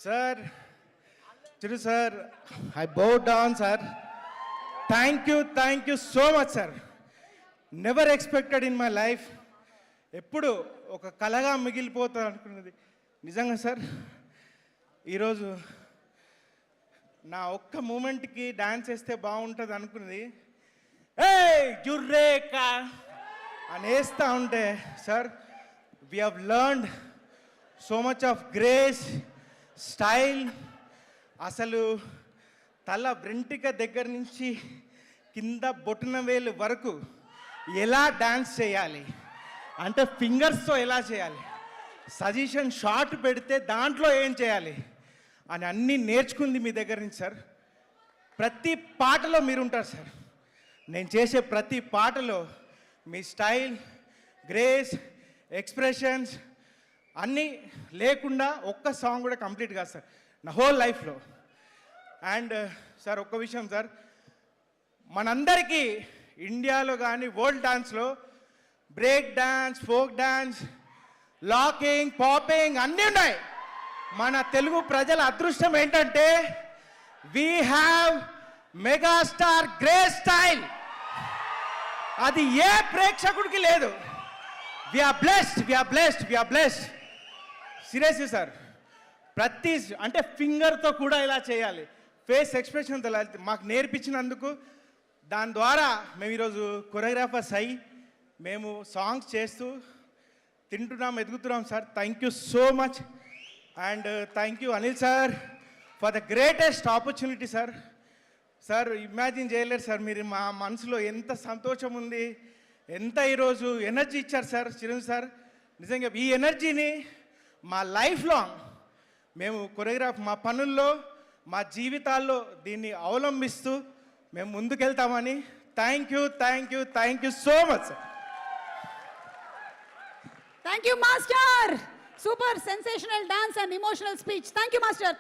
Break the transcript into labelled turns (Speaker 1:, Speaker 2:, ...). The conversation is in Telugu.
Speaker 1: Sir Chiru sir, I bow down sir. Thank you so much sir. Never expected in my life. ఎప్పుడు ఒక కలగా మిగిలిపోతా అనుకున్నది నిజంగా సార్. ఈరోజు నా ఒక్క మూమెంట్కి డాన్స్ వేస్తే బాగుంటుంది అనుకున్నది, ఏ జుర్రేకా అని వేస్తూ ఉంటే sir, we have learned so much of grace, style. అసలు తల వెంట్రిక దగ్గర నుంచి కింద బొటన వేలు వరకు ఎలా డాన్స్ చేయాలి అంటే ఫింగర్స్తో ఎలా చేయాలి, సజెషన్ షార్ట్ పెడితే దాంట్లో ఏం చేయాలి అని అన్నీ నేర్చుకుంది మీ దగ్గర నుంచి సార్. ప్రతి పాటలో మీరు ఉంటారు సార్. నేను చేసే ప్రతి పాటలో మీ స్టైల్, గ్రేస్, ఎక్స్ప్రెషన్స్ అన్నీ లేకుండా ఒక్క సాంగ్ కూడా కంప్లీట్ కాదు సార్ నా హోల్ లైఫ్లో. అండ్ సార్ ఒక్క విషయం సార్, మనందరికీ ఇండియాలో కానీ వరల్డ్ డాన్స్లో break dance, folk dance, locking, popping అన్నీ ఉన్నాయి. మన తెలుగు ప్రజల అదృష్టం ఏంటంటే we have megastar grace style. అది ఏ ప్రేక్షకుడికి లేదు. We are blessed. సీరియస్లీ సార్, ప్రతి అంటే ఫింగర్తో కూడా ఇలా చేయాలి, ఫేస్ ఎక్స్ప్రెషన్తో మాకు నేర్పించినందుకు, దాని ద్వారా మేము ఈరోజు కొరియోగ్రాఫర్స్ అయ్యి మేము సాంగ్స్ చేస్తూ తింటున్నాం, ఎదుగుతున్నాం sir. Thank you so much. And thank you Anil sir for the greatest opportunity sir. Sir imagine చేయలేరు సార్, మీరు మా మనసులో ఎంత సంతోషం ఉంది, ఎంత ఈరోజు ఎనర్జీ ఇచ్చారు సార్ చిరంజీవి సార్. నిజంగా ఈ ఎనర్జీని మా లైఫ్ లాంగ్ మేము కొరియోగ్రాఫ్ మా పనుల్లో, మా జీవితాల్లో దీన్ని అవలంబిస్తూ మేము ముందుకెళ్తామని. Thank you so much sir.
Speaker 2: Thank you, Master. Super sensational dance and emotional speech. Thank you, Master.